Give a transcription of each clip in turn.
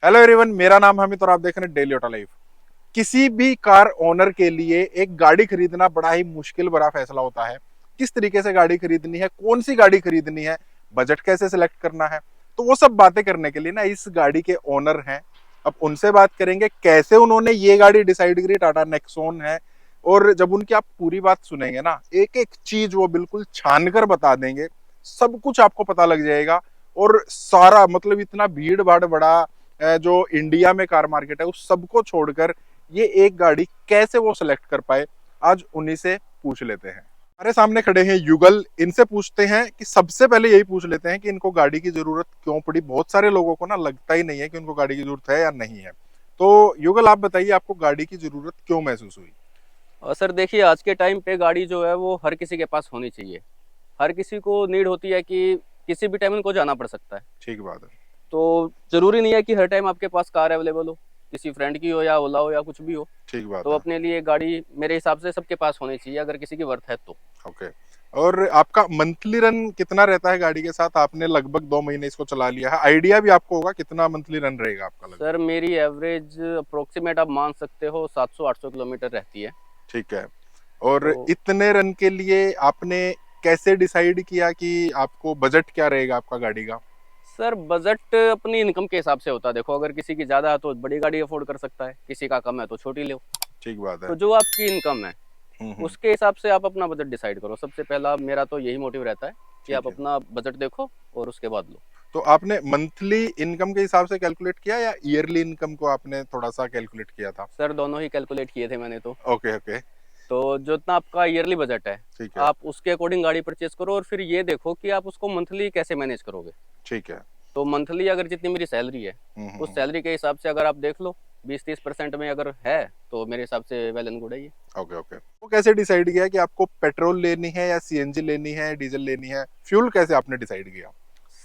Hello everyone, मेरा नाम हमिद और आप देख रहे हैं डेली ऑटो लाइफ। किसी भी कार ओनर के लिए एक गाड़ी खरीदना बड़ा ही मुश्किल भरा फैसला होता है। किस तरीके से गाड़ी खरीदनी है, कौन सी गाड़ी खरीदनी है, बजट कैसे सिलेक्ट करना है, तो वो सब बातें करने के लिए ना इस गाड़ी के ओनर हैं। अब उनसे बात करेंगे कैसे उन्होंने ये गाड़ी डिसाइड करी, टाटा नेक्सॉन है। और जब उनकी आप पूरी बात सुनेंगे ना, एक एक चीज वो बिल्कुल छान कर बता देंगे। सब कुछ आपको पता लग जाएगा। और सारा मतलब इतना भीड़ भाड़ बड़ा जो इंडिया में कार मार्केट है उस सबको छोड़कर ये एक गाड़ी कैसे वो सिलेक्ट कर पाए, आज उन्हीं से पूछ लेते हैं। हमारे सामने खड़े हैं युगल। इनसे पूछते हैं कि सबसे पहले यही पूछ लेते हैं कि इनको गाड़ी की जरूरत क्यों पड़ी। बहुत सारे लोगों को ना लगता ही नहीं है कि उनको गाड़ी की जरूरत है या नहीं है। तो युगल, आप बताइए, आपको गाड़ी की जरूरत क्यों महसूस हुई? और सर देखिए, आज के टाइम पे गाड़ी जो है वो हर किसी के पास होनी चाहिए। हर किसी को नीड होती है कि किसी भी टाइम इनको जाना पड़ सकता है। ठीक बात है। तो ज़रूरी नहीं है कि हर टाइम आपके पास कार अवेलेबल हो, किसी फ्रेंड की हो या ओला हो या कुछ भी हो। ठीक बात तो है। अपने लिए गाड़ी मेरे हिसाब से सबके पास होनी चाहिए, अगर किसी की वर्थ है तो। ओके। और आपका मंथली रन कितना रहता है गाड़ी के साथ? आपने लगभग 2 महीने इसको चला लिया है, आइडिया भी आपको होगा कितना मंथली रन रहेगा आपका लगभग? सर मेरी एवरेज अप्रोक्सीमेट आप मान सकते हो 700-800 किलोमीटर रहती है। ठीक है। और तो इतने रन के लिए आपने कैसे डिसाइड किया कि आपको बजट क्या रहेगा आपका गाड़ी का? सर बजट अपनी इनकम के हिसाब से होता है। देखो, अगर किसी की ज़्यादा है तो बड़ी गाड़ी अफोर्ड कर सकता है, किसी का कम है तो छोटी लो। ठीक बात है। तो जो आपकी इनकम है हम्म। उसके हिसाब से आप अपना बजट डिसाइड करो। सबसे पहला मेरा तो यही मोटिव रहता है कि आप ठीक है। अपना बजट देखो और उसके बाद लो। तो आपने मंथली इनकम के हिसाब से कैलकुलेट किया या ईयरली इनकम को आपने थोड़ा सा कैलकुलेट किया था? सर दोनों ही कैलकुलेट किए थे मैंने तो। Okay okay. तो जितना आपका ईयरली बजट है, ठीक है। आप उसके अकॉर्डिंग गाड़ी परचेज करो और फिर ये देखो कि आप उसको मंथली कैसे मैनेज करोगे। ठीक है। तो मंथली अगर जितनी मेरी सैलरी है उस हम्म। सैलरी के हिसाब से अगर आप देख लो 20-30% में अगर है तो मेरे हिसाब से वेल एंड गुड है ये। Okay okay. वो कैसे डिसाइड किया कि आपको पेट्रोल लेनी है या सीएनजी लेनी है, डीजल लेनी है? फ्यूल कैसे आपने डिसाइड किया?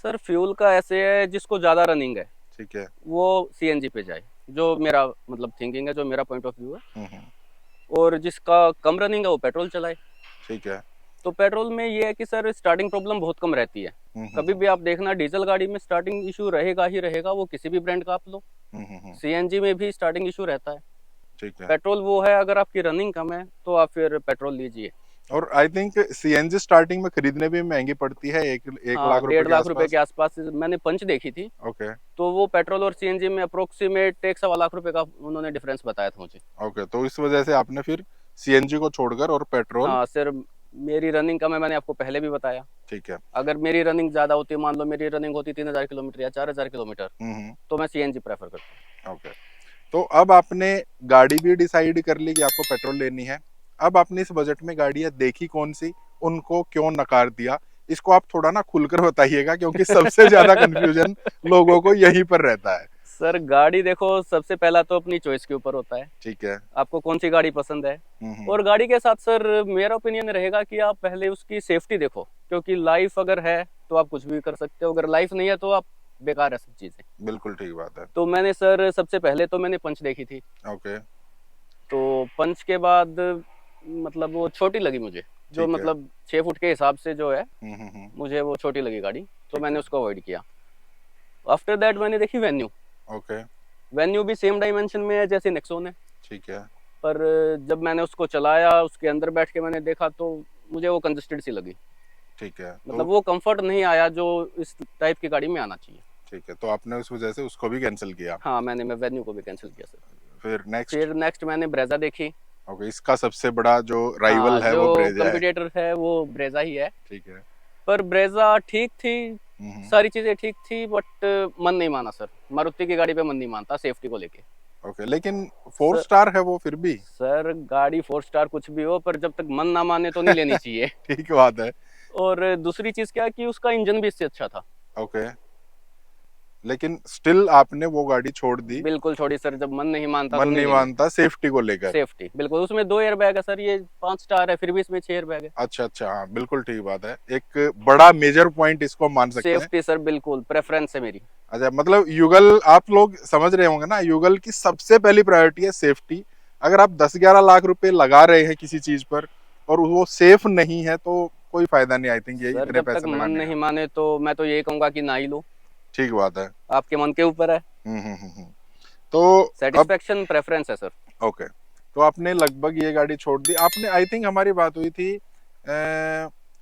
सर फ्यूल का ऐसे है, जिसको ज़्यादा रनिंग है ठीक है। वो सीएनजी पे जाए, जो मेरा मतलब थिंकिंग है, जो मेरा पॉइंट ऑफ व्यू है। हम्म। और जिसका कम रनिंग है वो पेट्रोल चलाए। ठीक है। तो पेट्रोल में ये है कि सर स्टार्टिंग प्रॉब्लम बहुत कम रहती है। कभी हम्म। भी आप देखना डीजल गाड़ी में स्टार्टिंग इशू रहेगा ही रहेगा, वो किसी भी ब्रांड का आप लो। हम्म। सीएनजी में भी स्टार्टिंग इशू रहता है। ठीक है। पेट्रोल वो है, अगर आपकी रनिंग कम है तो आप फिर पेट्रोल लीजिए। और आई थिंक सीएनजी स्टार्टिंग में खरीदने भी महंगी पड़ती है, एक हाँ, लाख रुपए डेढ़ के लाख रुपए आसपास। के आसपास मैंने पंच देखी थी। ओके। तो वो पेट्रोल और सीएनजी में अप्रोक्सीमेट 1 सवा लाख रुपए का उन्होंने डिफरेंस बताया था मुझे। ओके, तो इस वजह से आपने फिर सीएनजी को छोड़कर और पेट्रोल। हाँ सर, मेरी रनिंग कम है, मैंने आपको पहले भी बताया। ठीक है। अगर मेरी रनिंग ज़्यादा होती, मान लो मेरी रनिंग होती 3,000 किलोमीटर या 4,000 किलोमीटर, हम्म। तो मैं सीएनजी प्रेफर करता ओके। तो अब आपने गाड़ी भी डिसाइड कर ली कि आपको पेट्रोल लेनी है। अब आपने इस बजट में गाड़ियां देखी कौन सी, उनको क्यों नकार दिया? इसको आप थोड़ा ना खुलकर बताइएगा, क्योंकि सबसे ज्यादा कंफ्यूजन लोगों को हूँ। यहीं पर रहता है। सर गाड़ी देखो, सबसे पहला तो अपनी चॉइस के ऊपर होता है, ठीक है। आपको कौन सी गाड़ी पसंद है। हम्म। और गाड़ी के साथ सर मेरा ओपिनियन रहेगा कि आप पहले उसकी सेफ्टी देखो, क्योंकि लाइफ अगर है तो आप कुछ भी कर सकते हो, अगर लाइफ नहीं है तो आप बेकार है सब चीज़ें। बिल्कुल ठीक बात है। तो मैंने सर सबसे पहले तो मैंने पंच देखी थी। ओके। तो पंच के बाद मतलब वो छोटी लगी मुझे, जो ठीक है। मतलब 6 फुट के हिसाब से जो है, हम्म। मुझे वो छोटी लगी गाड़ी। तो ठीक मैंने है। उसको अवॉइड किया। आफ्टर दैट मैंने देखी वेन्यू। ओके। वेन्यू भी सेम डायमेंशन में है जैसे नेक्सोन है। ठीक है। पर जब मैंने उसको चलाया, उसके अंदर बैठ के मैंने देखा, तो मुझे वो कंजस्टेड सी लगी। ठीक है। मतलब तो वो कंफर्ट नहीं आया जो इस टाइप की गाड़ी में आना चाहिए। ठीक है, तो आपने उस वजह से उसको भी कैंसिल किया। हाँ, मैं वेन्यू को भी कैंसिल किया सर। फिर नेक्स्ट? फिर नेक्स्ट मैंने ब्रेजा देखी। ओके, इसका सबसे बड़ा जो हाँ, राइवल है जो वो ब्रेजा है। कंपटीटर है वो ब्रेजा ही है। ठीक है। पर ब्रेजा ठीक थी, हम्म। सारी चीज़ें ठीक थी, बट मन नहीं माना सर। मारुति की गाड़ी पे मन नहीं मानता सेफ्टी को लेके। ओके, लेकिन 4 सर स्टार है वो फिर भी। सर गाड़ी 4 स्टार कुछ भी हो, पर जब तक मन ना माने तो नहीं लेनी चाहिए। ठीक बात है। और दूसरी चीज़ क्या कि उसका इंजन भी इससे अच्छा था। ओके, लेकिन स्टिल आपने वो गाड़ी छोड़ दी? बिल्कुल छोड़ी सर, जब मन नहीं मानता मन तो नहीं नहीं लेनी। मानता सेफ्टी को लेकर? सेफ्टी बिल्कुल, उसमें 2 एयर बैग है सर, ये 5 स्टार है फिर भी इसमें 6 एयर बैग है। अच्छा अच्छा, हाँ बिल्कुल ठीक बात है, एक बड़ा मेजर पॉइंट इसको मान सकते हैं। सेफ्टी सर बिल्कुल प्रेफरेंस है मेरी। अच्छा, मतलब युगल, आप लोग समझ रहे होंगे ना, युगल की सबसे पहली प्रायोरिटी है सेफ्टी। अगर आप 10-11 लाख रुपए लगा रहे हैं किसी चीज पर और वो सेफ नहीं है तो कोई फायदा नहीं। आई थिंक ये सर इतने जब तक पैसे मन लगाने नहीं का। माने तो मैं तो यही कहूँगा कि ना ही लो। ठीक बात है। आपके मन के ऊपर है। तो अब सेटिस्फेक्शन प्रेफरेंस है सर। ओके, तो आपने लगभग ये गाड़ी छोड़ दी आपने, आई थिंक हमारी बात हुई थी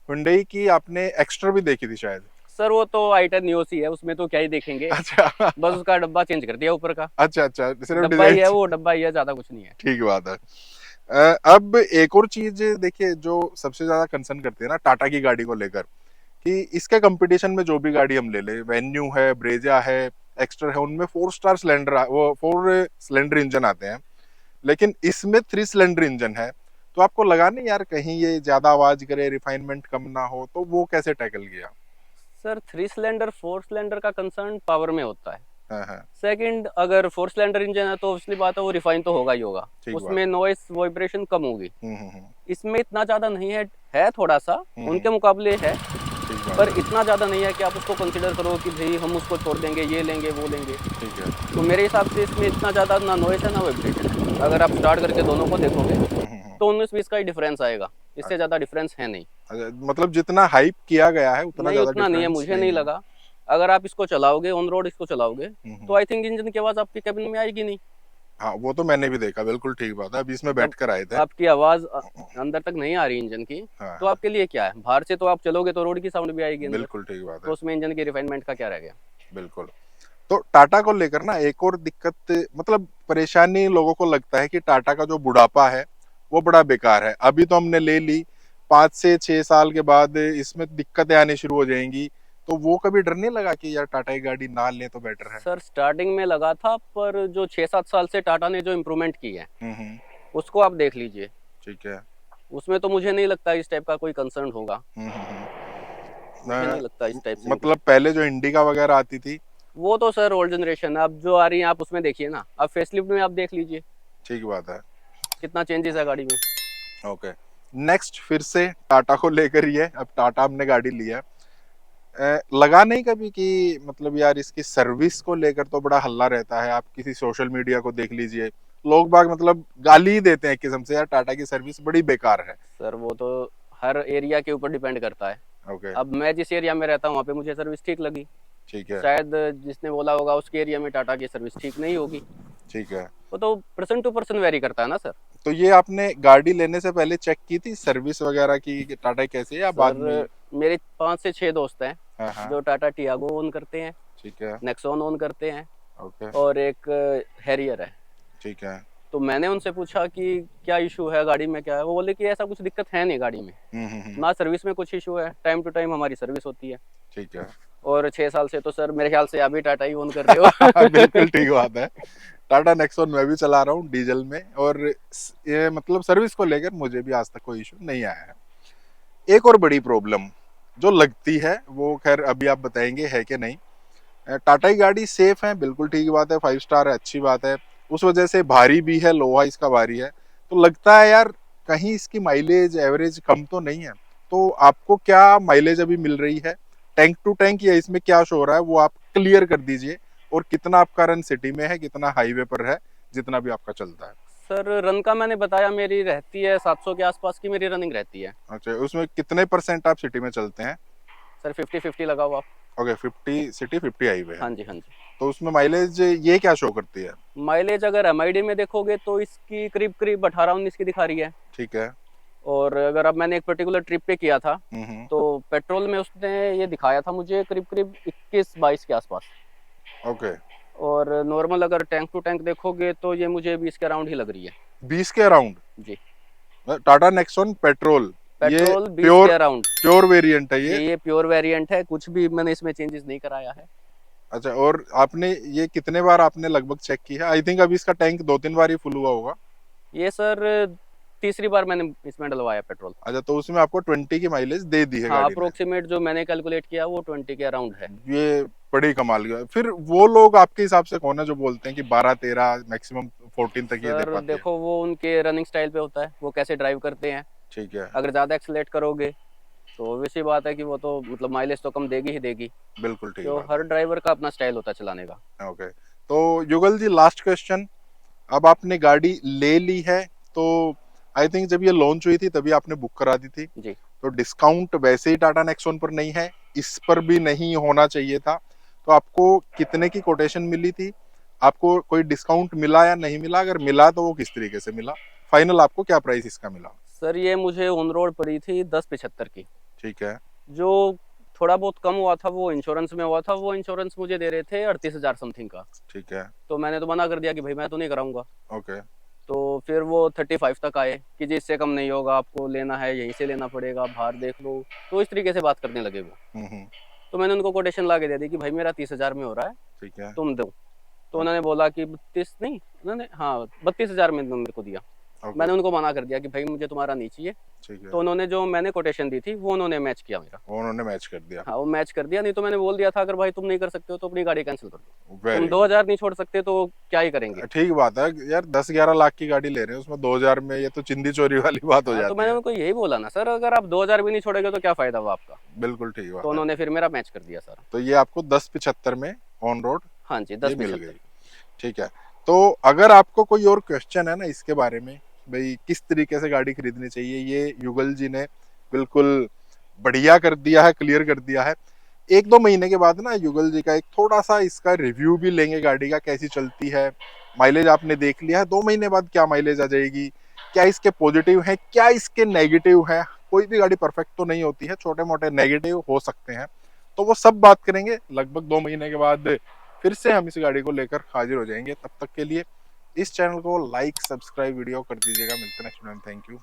हुंडई की, आपने एक्स्ट्रा भी देखी थी शायद। सर वो तो आई10 न्यूज़ ही है, उसमें तो क्या ही देखेंगे, अच्छा बस उसका डब्बा चेंज कर दिया ऊपर का, अच्छा अच्छा, सिर्फ डब्बा ही डिजाइन। है वो, डब्बा ही है, ज्यादा कुछ नहीं है। ठीक बात है। अब एक और चीज देखिए जो सबसे ज्यादा कंसर्न करती है ना टाटा की गाड़ी को लेकर, कि इसके कंपटीशन में जो भी गाड़ी हम ले ले, वेन्यू है, ब्रेजा है, एक्स्ट्रा है, उनमें 4 स्टार सिलेंडर वो 4 सिलेंडर इंजन आते हैं, लेकिन इसमें 3 सिलेंडर इंजन है। तो आपको लगा नहीं यार कहीं ये ज्यादा आवाज करे, रिफाइनमेंट कम ना हो, तो वो कैसे टैकल किया? सर 3 सिलेंडर 4 सिलेंडर का कंसर्न पावर में होता है। हाँ हाँ, सेकंड, अगर 4 सिलेंडर इंजन है तो उसकी बात है, वो रिफाइन तो होगा ही होगा, ठीक बात उसमें है। नॉइस वाइब्रेशन कम होगी। हम्म, इसमें इतना ज्यादा नहीं है थोड़ा सा, हम्म, उनके मुकाबले है, ठीक बात पर है। इतना ज्यादा नहीं है कि आप उसको कंसिडर करो कि भाई हम उसको छोड़ देंगे, ये लेंगे वो लेंगे। ठीक है। तो मेरे हिसाब से इसमें इतना ज्यादा ना नॉइस है ना वाइब्रेशन है। अगर आप स्टार्ट करके दोनों को देखोगे तो 19-20 का ही डिफरेंस आएगा, इससे ज्यादा डिफरेंस है नहीं। अच्छा, मतलब जितना हाइप किया गया है उतना नहीं, ज्यादा उतना नहीं है, डिफरेंस मुझे नहीं नहीं है। लगा। अगर आप इसको चलाओगे ऑन रोड, इसको चलाओगे, हम्म, तो आई थिंक इंजन की आवाज आपके कैबिन में आएगी नहीं। हाँ वो तो मैंने भी देखा, बिल्कुल ठीक बात है, अभी इसमें बैठ जब कर आए थे। आपकी आवाज अंदर तक नहीं आ रही इंजन की, हाँ तो हाँ, आपके लिए क्या है? बाहर से तो आप चलोगे तो रोड की साउंड भी आएगी अंदर, बिल्कुल ठीक बात तो है। उसमें इंजन की रिफाइनमेंट का क्या रह गया? बिल्कुल। तो टाटा को लेकर ना एक और दिक्कत, मतलब परेशानी लोगों को लगता है कि टाटा का जो बुढ़ापा है वो बड़ा बेकार है। अभी तो हमने ले ली, 5 से 6 साल के बाद इसमें दिक्कतें आनी शुरू हो जाएंगी। तो वो कभी डर नहीं लगा कि यार टाटा की गाड़ी ना लें तो बेटर है? सर स्टार्टिंग में लगा था, पर जो 6-7 साल से टाटा ने जो इम्प्रूवमेंट की है, हम्म, उसको आप देख लीजिए, ठीक है। उसमें तो मुझे नहीं लगता इस टाइप का कोई कंसर्न होगा। मुझे नहीं अ, लगता इस टाइप से भी कुछ। मतलब पहले जो इंडिका वगैरह आती थी। वो तो सर ओल्ड जनरेशन है, अब जो आ रही है आप उसमें देखिए ना, अब फेसलिफ्ट में आप देख लीजिए ठीक बात है। कितना चेंजेस है गाड़ी में। ओके, नेक्स्ट फिर से टाटा को लेकर ही है। अब टाटा हमने गाड़ी ली है, लगा नहीं कभी कि मतलब यार इसकी सर्विस को लेकर तो बड़ा हल्ला रहता है, आप किसी सोशल मीडिया को देख लीजिए, लोग बाग मतलब गाली ही देते हैं एक किस्म से, यार टाटा की सर्विस बड़ी बेकार है। सर वो तो हर एरिया के ऊपर डिपेंड करता है। ओके, अब मैं जिस एरिया में रहता हूँ वहाँ पे मुझे सर्विस ठीक लगी, ठीक है। शायद जिसने बोला होगा उसके एरिया में टाटा की सर्विस ठीक नहीं होगी। ठीक है। वो तो पर्सन टू पर्सन वेरी करता है ना सर। तो ये आपने गाड़ी लेने से पहले चेक की थी सर्विस वगैरह की कि टाटा कैसी है, या बाद में ही? सर मेरे 5 से 6 दोस्त हैं हाँ हाँ, जो टाटा टियागो ओन करते हैं, ठीक है। नेक्सॉन ओन करते हैं, ओके, और एक हैरियर है। ठीक है। तो मैंने उनसे पूछा कि क्या इशू है गाड़ी में, क्या है, वो बोले कि ऐसा कुछ दिक्कत है नहीं गाड़ी में, हम्म, ना सर्विस में कुछ इशू है, टाइम टू टाइम हमारी सर्विस होती है। ठीक है। और 6 साल से तो सर मेरे ख्याल से अभी टाटा ही ओन कर रहे हो। बिल्कुल ठीक बात है। टाटा नेक्सॉन मैं भी चला रहा हूँ डीजल में, और ये मतलब सर्विस को लेकर मुझे भी आज तक कोई इशू नहीं आया है। एक और बड़ी प्रॉब्लम जो लगती है, वो खैर अभी आप बताएंगे है कि नहीं। टाटा की गाड़ी सेफ है, बिल्कुल ठीक बात है, 5 स्टार है, अच्छी बात है। उस वजह से भारी भी है, लोहा इसका भारी है। तो लगता है यार कहीं इसकी माइलेज एवरेज कम तो नहीं है? तो आपको क्या माइलेज अभी मिल रही है टैंक टू टैंक, या इसमें क्या शो हो रहा है वो आप क्लियर कर दीजिए। और कितना आपका रन सिटी में है, कितना हाईवे पर है, जितना भी आपका चलता है? सर रन का मैंने बताया, मेरी रहती है 700 के आसपास की मेरी रनिंग रहती है। अच्छा, उसमें कितने % आप सिटी में चलते हैं? सर 50-50 लगाओ आप। ओके, 50 सिटी 50 हाईवे है। हाँ जी, हाँ जी। तो उसमें माइलेज ये क्या शो करती है? माइलेज अगर एमआईडी में देखोगे तो इसकी करीब करीब 18-19 की दिखा रही है। ठीक है। और अगर अब मैंने एक पर्टिकुलर ट्रिप पे किया था, हम्म, तो पेट्रोल में उसने ये दिखाया था मुझे करीब करीब 21-22 के आसपास। ओके। और नॉर्मल अगर टैंक टू टैंक देखोगे तो ये मुझे 20 के अराउंड ही लग रही है। 20 के अराउंड? जी, टाटा नेक्सॉन पेट्रोल, ये पेट्रोल 20 के प्योर अराउंड। प्योर वेरिएंट है जी, ये? ये प्योर वेरिएंट है, कुछ भी मैंने इसमें चेंजेस नहीं कराया है। अच्छा, और आपने ये कितने बार आपने लगभग चेक की है? आई थिंक अभी इसका टैंक 2-3 बार ही फुल हुआ होगा। ये सर तीसरी बार मैंने इसमें डलवाया पेट्रोल। अच्छा, तो उसमें आपको 20 की माइलेज दे दी है हाँ, गाड़ी ने? अप्रोक्सीमेट जो मैंने कैलकुलेट किया वो 20 के अराउंड है। ये बड़ी कमाल की बात। फिर वो लोग आपके हिसाब से कौन है जो बोलते हैं कि 12-13 मैक्सिमम 14 तक ये दे सर पाती है? देखो, वो उनके रनिंग स्टाइल पे होता है, वो कैसे ड्राइव करते हैं। ठीक है। अगर ज़्यादा एक्सलेट करोगे तो वैसी बात है कि वो तो मतलब माइलेज तो कम देगी ही देगी। बिल्कुल ठीक तो बात हर ड्राइवर का अपना स्टाइल होता है चलाने का। है। ओके, तो युगल जी लास्ट क्वेश्चन। अब आपने गाड़ी ले ली है, तो आई थिंक जब ये लॉन्च हुई थी तभी आपने बुक करा दी थी। जी। तो डिस्काउंट वैसे ही टाटा नेक्सॉन पर नहीं है, इस पर भी नहीं होना चाहिए था। तो आपको कितने की कोटेशन मिली थी, आपको कोई डिस्काउंट मिला या नहीं मिला, अगर मिला तो वो किस तरीके से मिला, फाइनल आपको क्या प्राइस इसका मिला? सर ये मुझे ऑन रोड पड़ी थी 1075 की। ठीक है। जो थोड़ा बहुत कम हुआ था वो इंश्योरेंस में हुआ था, वो इंश्योरेंस मुझे दे रहे थे 38,000 समथिंग का। ठीक है। तो मैंने तो मना कर दिया कि भाई मैं तो नहीं कराऊंगा। ओके। तो फिर वो 35 तक आए कि जी इससे कम नहीं होगा, आपको लेना है यहीं से लेना पड़ेगा, बाहर देख लो। तो इस तरीके से बात करने लगे वो। हम्म। तो मैंने उनको कोटेशन ला के दे दी कि भाई मेरा 30,000 में हो रहा है, ठीक है। तुम दो। तो ओके। उन्होंने बोला कि 32 नहीं, उन्होंने हाँ 32,000 में मेरे को दिया। ओके। मैंने उनको मना कर दिया कि भाई मुझे तुम्हारा नहीं चाहिए। ठीक है। तो उन्होंने जो मैंने कोटेशन दी थी वो उन्होंने मैच किया मेरा। वो उन्होंने मैच कर दिया। हाँ वो मैच कर दिया, नहीं तो मैंने बोल दिया था अगर भाई तुम नहीं कर सकते हो तो अपनी गाड़ी कैंसिल कर दो। तुम वेरी 2,000 नहीं छोड़ सकते तो क्या ही करेंगे। ठीक बात है यार, 10-11 लाख की गाड़ी ले रहे हैं उसमें 2000 में, ये तो चिंदी चोरी वाली बात हो हाँ तो जाती मैंने है। उनको यही बोला ना सर, अगर आप 2,000 भी नहीं छोड़ेंगे तो क्या फायदा हुआ आपका। बिल्कुल ठीक तो बात है। उन्होंने फिर मेरा मैच कर दिया सर। तो ये आपको 1075 में ऑन रोड हाँ जी ये दस मिल पचहत्तर गई। ठीक है। तो अगर आपको कोई और क्वेश्चन है ना इसके बारे में, भाई किस तरीके से गाड़ी खरीदनी चाहिए, ये युगल जी ने बिल्कुल बढ़िया कर दिया है, क्लियर कर दिया है। 1-2 महीने के बाद ना युगल जी का एक थोड़ा सा इसका रिव्यू भी लेंगे, गाड़ी का कैसी चलती है। माइलेज आपने देख लिया है, 2 महीने बाद क्या माइलेज आ जाएगी, क्या इसके पॉजिटिव है, क्या इसके नेगेटिव है। कोई भी गाड़ी परफेक्ट तो नहीं होती है, छोटे मोटे नेगेटिव हो सकते हैं। तो वो सब बात करेंगे लगभग 2 महीने के बाद, फिर से हम इस गाड़ी को लेकर हाजिर हो जाएंगे। तब तक के लिए इस चैनल को लाइक सब्सक्राइब वीडियो कर दीजिएगा। मिलते हैं नेक्स्ट वीडियो में। Thank you.